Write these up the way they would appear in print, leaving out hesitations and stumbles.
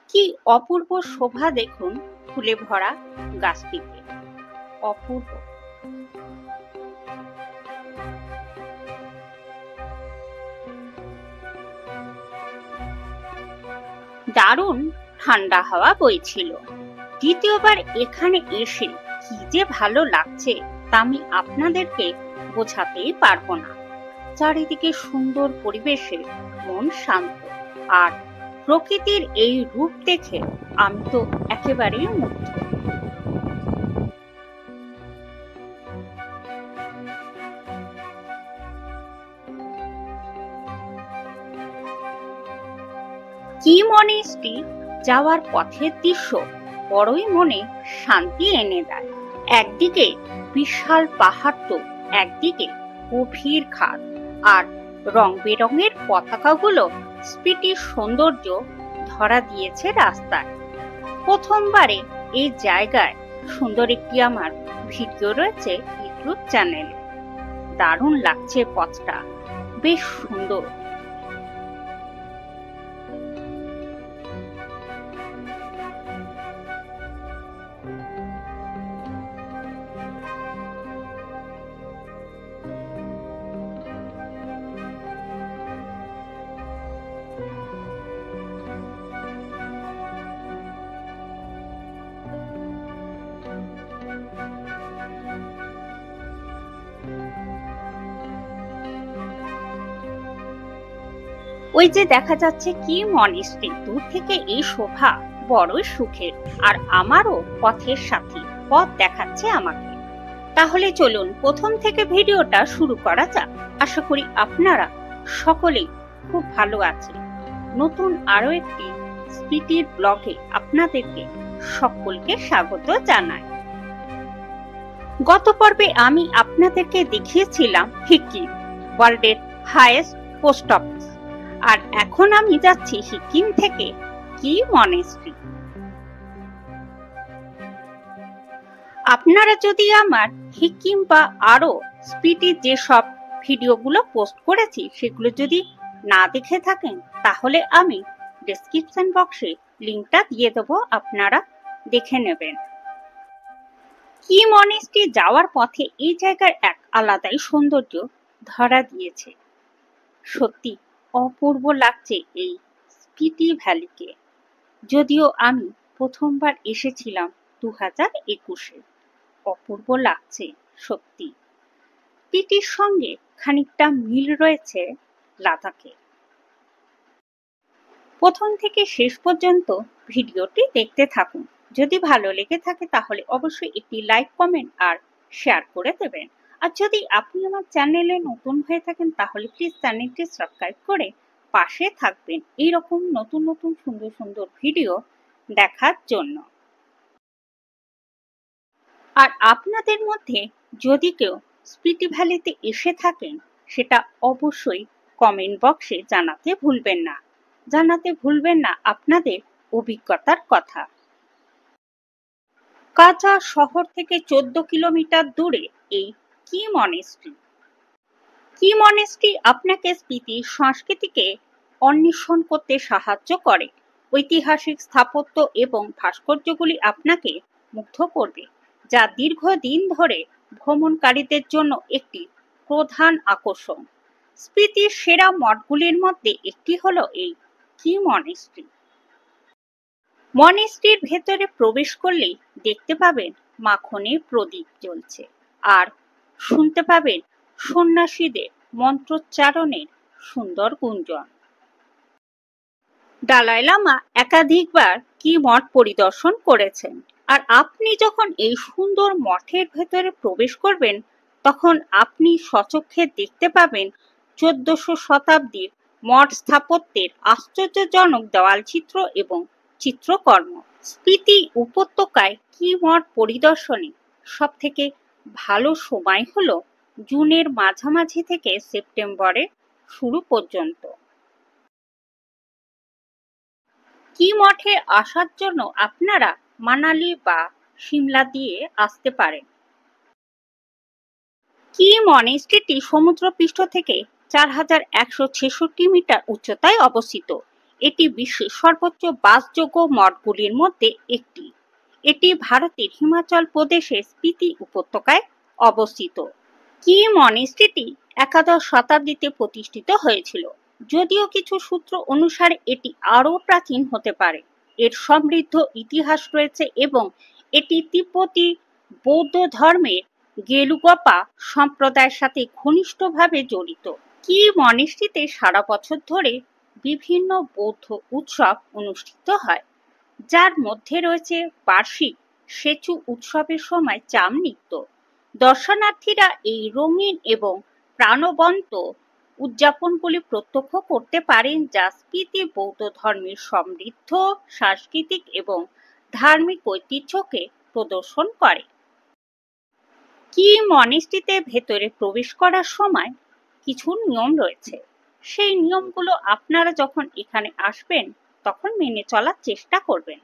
কি অপূর্ব শোভা দেখুন ফুলে ভরা গাছটিতে। অপূর্ব। দারুণ ঠান্ডা হাওয়া বইছিল। দ্বিতীয়বার এখানে এসে কি যে ভালো লাগছে তা আমি আপনাদেরকে বোঝাতেই পারবো না। চারিদিকে সুন্দর পরিবেশে মন শান্ত, আর প্রকৃতির এই রূপ দেখে আমি তো একেবারেই মুগ্ধ। কি মনেস্ট্রি যাওয়ার পথের দৃশ্য বড়ই মনে শান্তি এনে দেয়। একদিকে বিশাল পাহাড়, তো একদিকে গভীর খাদ, আর রং বেরঙের পতাকাগুলো স্পিতির সৌন্দর্য ধরা দিয়েছে রাস্তায়। প্রথমবারে এই জায়গায় সুন্দর একটি আমার ভিডিও রয়েছে ইউটিউব চ্যানেলে। দারুণ লাগছে পথটা, বেশ সুন্দর। ওই যে দেখা যাচ্ছে কি মনেস্ট্রি, দূর থেকে এই শোভা বড়ই সুখের, আর আমারও পথের সাথী পথ দেখাচ্ছে আমাকে। তাহলে চলুন প্রথম থেকে ভিডিওটা শুরু করা যাক। আশা করি আপনারা সকলেই খুব ভালো আছেন। নতুন আরো একটি স্পিতির ব্লগে আপনাদেরকে সকলকে স্বাগত জানাই। গত পর্বে আমি আপনাদেরকে দেখিয়েছিলাম সিকিম, ওয়ার্ল্ডের হাইয়েস্ট পোস্ট অফিস, আর এখন আমি যাচ্ছি সিকিম থেকে কি মনেস্ট্রি। আপনারা যদি আমার সিকিম বা আরো স্পিতির যেসব ভিডিওগুলো পোস্ট করেছি সেগুলো যদি না দেখে থাকেন, তাহলে আমি ডেসক্রিপশন বক্সে লিংকটা দিয়ে দেবো, আপনারা দেখে নেবেন। কি মনেস্ট্রি যাওয়ার পথে এই জায়গার এক আলাদাই সৌন্দর্য ধরা দিয়েছে। সত্যি অপূর্ব লাগছে এই স্পিতি ভ্যালিকে। যদিও আমি প্রথমবার এসেছিলাম 2021-এ। অপূর্ব লাগছে সত্যি। স্পিতির সঙ্গে খানিকটা মিল রয়েছে লাদাখে। প্রথম থেকে শেষ পর্যন্ত ভিডিওটি দেখতে থাকুন। যদি ভালো লেগে থাকে তাহলে অবশ্যই একটি লাইক, কমেন্ট আর শেয়ার করে দেবেন। আর যদি আপনি আমার চ্যানেলে নতুন হয়ে থাকেন তাহলে প্লিজ চ্যানেলটি সাবস্ক্রাইব করে পাশে থাকবেন এইরকম নতুন নতুন সুন্দর সুন্দর ভিডিও দেখার জন্য। আর আপনাদের মধ্যে যদি কেউ স্পিতি ভ্যালিতে এসে থাকেন, সেটা অবশ্যই কমেন্ট বক্সে জানাতে ভুলবেন না। আপনাদের অভিজ্ঞতার কথা। কাচা শহর থেকে 14 কিলোমিটার দূরে এই কি মনেস্ট্রি। কি মনেস্ট্রি আপনাকে স্পিতির সংস্কৃতিকে অন্বেষণ করতে সাহায্য করে। ঐতিহাসিক স্থাপত্য এবং ভাস্কর্যগুলি আপনাকে মুগ্ধ করবে, যা দীর্ঘদিন ধরে ভ্রমণকারীদের জন্য একটি প্রধান আকর্ষণ। স্পিতির সেরা মঠগুলির মধ্যে একটি হলো এই কি মনেস্ট্রি। মনেস্ট্রির ভেতরে প্রবেশ করলেই দেখতে পাবেন মাখনের প্রদীপ জ্বলছে, আর শুনতে পাবেন সন্ন্যাসীদের মন্ত্রোচ্চারণের সুন্দর গুঞ্জন। দালাই লামা একাধিকবার কি মঠ পরিদর্শন করেছেন, আর আপনি যখন এই সুন্দর মঠের ভেতরে প্রবেশ করবেন তখন আপনি স্বচক্ষে দেখতে পাবেন 1400 শতাব্দীর মঠ স্থাপত্যের আশ্চর্যজনক দেওয়ালচিত্র এবং চিত্রকর্ম। স্পিতি উপত্যকায় কি মঠ পরিদর্শনে সব থেকে ভালো সময় হলো জুনের মাঝামাঝি থেকে সেপ্টেম্বরের শুরু পর্যন্ত। কি মঠে আসার জন্য আপনারা মানালি বা সিমলা দিয়ে আসতে পারেন। কি মনেস্ট্রিটি সমুদ্রপৃষ্ঠ থেকে 4166 মিটার উচ্চতায় অবস্থিত। এটি বিশ্বের সর্বোচ্চ বাসযোগ্য মঠগুলির মধ্যে একটি। এটি ভারতের হিমাচল প্রদেশের স্পিতি উপত্যকায় অবস্থিত। কি মনেস্ট্রিটি একাদশ শতাব্দীতে প্রতিষ্ঠিত হয়েছিল, যদিও কিছু সূত্র অনুসারে এটি আরও প্রাচীন হতে পারে। এর সমৃদ্ধ ইতিহাস রয়েছে এবং এটি তিব্বতী বৌদ্ধ ধর্মের গেলুগপা সম্প্রদায়ের সাথে ঘনিষ্ঠভাবে জড়িত। কি মনেস্ট্রিতে সারা বছর ধরে বিভিন্ন বৌদ্ধ উৎসব অনুষ্ঠিত হয়, যার মধ্যে রয়েছে বার্ষিক সেচু উৎসবের সময় চাম নৃত্য। দর্শনার্থীরা এই রঙিন এবং প্রাণবন্ত উদযাপনগুলি প্রত্যক্ষ করতে পারেন, যা স্পিতি বৌদ্ধ ধর্মের সমৃদ্ধ সাংস্কৃতিক এবং ধার্মিক ঐতিহ্যকে প্রদর্শন করে। কি মনেস্ট্রিতে ভেতরে প্রবেশ করার সময় কিছু নিয়ম রয়েছে। সেই নিয়মগুলো আপনারা যখন এখানে আসবেন তখন মেনে চলার চেষ্টা করবেন।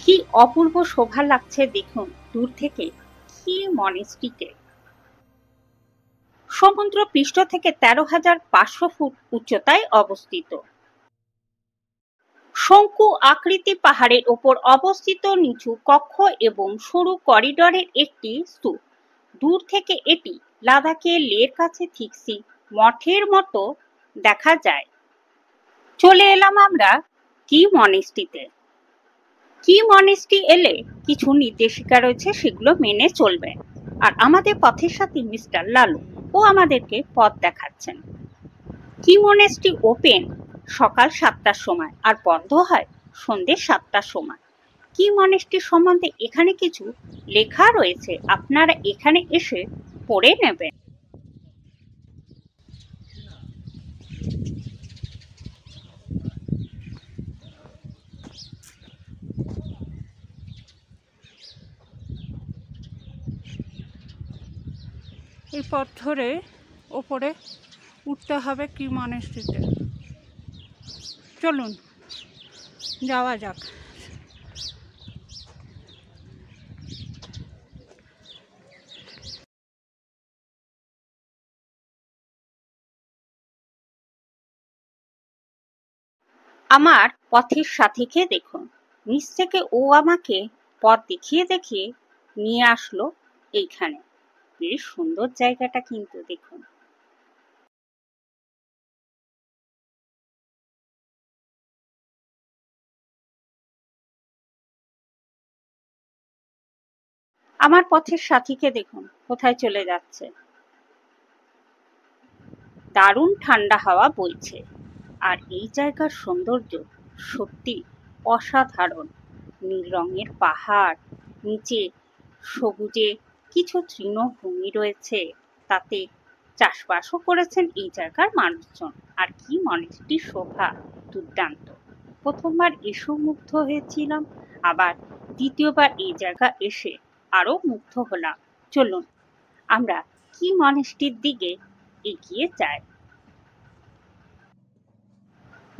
কি অপূর্ব শোভা লাগছে দেখুন দূর থেকে কি মনেস্ট্রিকে। সমুদ্র পৃষ্ঠ থেকে 13,500 ফুট উচ্চতায় অবস্থিত। শঙ্কু আকৃতি পাহাড়ের ওপর অবস্থিত নিচু কক্ষ এবং সরু করিডোরের একটি স্তূপ। দূর থেকে এটি লাদাখের লের কাছে থিক্সি মঠের মতো দেখা যায়। চলে এলাম আমরা কি মনেস্ট্রিতে। কি মনেস্ট্রি এলে কিছু নির্দেশিকা রয়েছে, সেগুলো মেনে চলবে। আর আমাদের পথের সাথে মিস্টার লালু ও আমাদেরকে পথ দেখাচ্ছেন। কি মনেস্ট্রি ওপেন সকাল 7টার সময় আর বন্ধ হয় সন্ধ্যে 7টার সময়। কি মনেস্ট্রি সম্বন্ধে এখানে কিছু লেখা রয়েছে, আপনারা এখানে এসে পড়ে নেবেন। এই পথ ধরে ওপরে উঠতে হবে কি মনেস্ট্রিতে। চলুন যাওয়া যাক। আমার পথের সাথীকে দেখুন, নিচ থেকে ও আমাকে পথ দেখিয়ে দেখিয়ে নিয়ে আসলো এইখানে। বেশ সুন্দর জায়গাটা কিন্তু দেখুন। আমার পথের সাথীকে দেখুন কোথায় চলে যাচ্ছে। দারুণ ঠান্ডা হাওয়া বইছে আর এই জায়গার সৌন্দর্য সত্যি অসাধারণ। নীল রঙের পাহাড়, নিচে সবুজে কিছু তৃণভূমি রয়েছে, তাতে চাষবাসও করেছেন এই জায়গার মানুষজন। আর কি মনেস্ট্রি শোভা, দুর্দান্ত। প্রথমবার এসেও মুগ্ধ হয়েছিলাম, আবার দ্বিতীয়বার এই জায়গা এসে আরো মুগ্ধ হলাম। চলুন আমরা কি মনেস্ট্রির দিকে এগিয়ে যাই।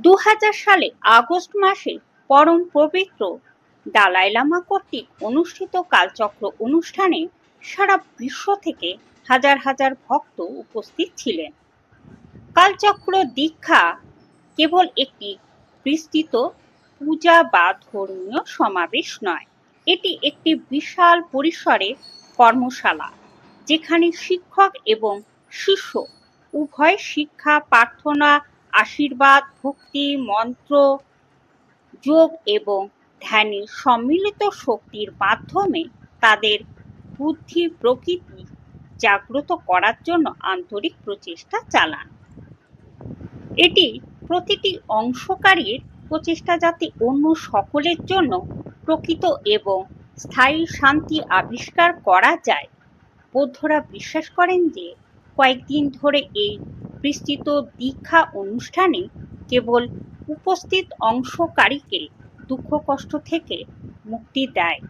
2000 সালে আগস্ট মাসে পরম পবিত্র দালাই লামা কর্তৃক অনুষ্ঠিত কালচক্র অনুষ্ঠানে সারা বিশ্ব থেকে হাজার হাজার ভক্ত উপস্থিত ছিলেন। কালচক্র দীক্ষা কেবল একটি বিস্তৃত পূজা বা ধর্মীয় সমাবেশ নয়, এটি একটি বিশাল পরিসরে কর্মশালা, যেখানে শিক্ষক এবং শিষ্য উভয় শিক্ষা, প্রার্থনা, আশীর্বাদ, ভক্তি, মন্ত্র, যোগ এবং ধ্যানের সম্মিলিত শক্তির মাধ্যমে তাদের বুদ্ধি প্রকৃতি জাগ্রত করার জন্য আন্তরিক প্রচেষ্টা চালান। এটি প্রতিটি অংশকারীর প্রচেষ্টা যাতে অন্য সকলের জন্য প্রকৃত এবং স্থায়ী শান্তি আবিষ্কার করা যায়। বৌদ্ধরা বিশ্বাস করেন যে কয়েকদিন ধরে এই বিস্তৃত দীক্ষা অনুষ্ঠানে কেবল উপস্থিত অংশকারীকে দুঃখ কষ্ট থেকে মুক্তি দেয়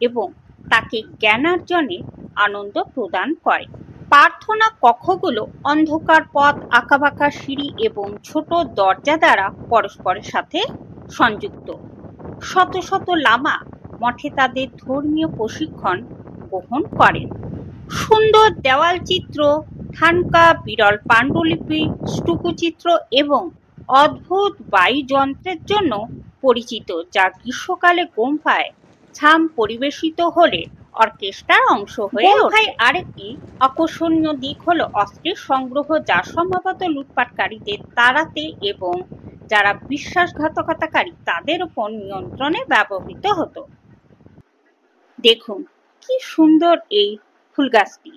এবং তাকে জ্ঞানার্জনে আনন্দ প্রদান করে। প্রার্থনা কক্ষগুলো অন্ধকার পথ, আঁকাবাঁকা সিঁড়ি এবং ছোট দরজা দ্বারা পরস্পরের সাথে সংযুক্ত। শত শত লামা মঠে তাদের ধর্মীয় প্রশিক্ষণ গ্রহণ করেন। সুন্দর দেওয়াল চিত্র, থানকা, বিরল পাণ্ডুলিপি, স্টুকুচিত্র এবং অদ্ভুত বায়ুযন্ত্রের জন্য পরিচিত, যা গ্রীষ্মকালে গোম্পায় ছাম পরিবেশিত হলে অর্কেস্ট্রার অংশ হয়ে ওঠে। আরেকটি আকর্ষণীয় দিক হলো অস্ত্রের সংগ্রহ, যা সম্ভবত লুটপাটকারীদের তাড়াতে এবং যারা বিশ্বাসঘাতকতাকারী তাদের উপর নিয়ন্ত্রণে ব্যবহৃত হতো। দেখুন কি সুন্দর এই ফুল গাছটি,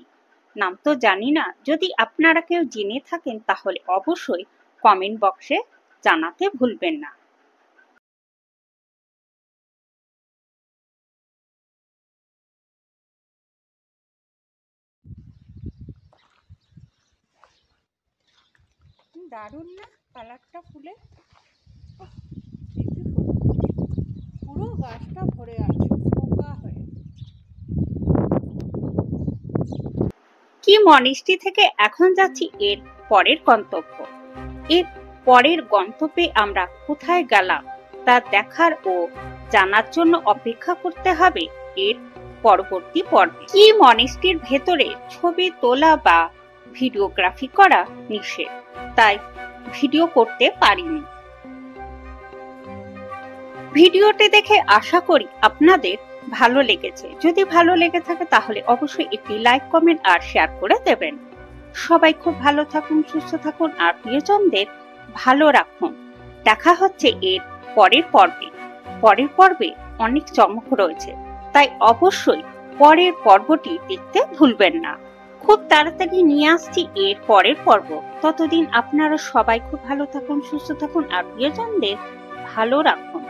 নাম তো জানি না, যদি আপনারা কেউ জেনে থাকেন তাহলে অবশ্যই কমেন্ট বক্সে জানাতে ভুলবেন না। দারুণ না কালারটা ফুলে, পুরো গাছটা ভরে আছে পোকা হয়ে। কি মনেস্ট্রি থেকে এখন যাচ্ছি এর পরের গন্তব্য। এর পরের গন্তব্যে আমরা কোথায় গেলাম তা দেখার ও জানার জন্য অপেক্ষা করতে হবে এর পরবর্তী পর্বে। কি মনেস্ট্রির ভেতরে ছবি তোলা বা ভিডিওগ্রাফি করা নিষেধ, তাই ভিডিও করতে পারিনি। ভিডিওটি দেখে আশা করি আপনাদের ভালো লেগেছে। যদি ভালো লেগে থাকে তাহলে অবশ্যই একটি লাইক, কমেন্ট আর শেয়ার করে দেবেন। সবাই খুব ভালো থাকুন, সুস্থ থাকুন আর প্রিয়জনদের ভালো রাখুন। দেখা হচ্ছে এর পরের পর্বে। পরের পর্বে অনেক চমক রয়েছে, তাই অবশ্যই পরের পর্বটি দেখতে ভুলবেন না। খুব তাড়াতাড়ি নিয়ে আসছি এর পরের পর্ব। ততদিন আপনারা সবাই খুব ভালো থাকুন, সুস্থ থাকুন আর প্রিয়জনদের ভালো রাখুন।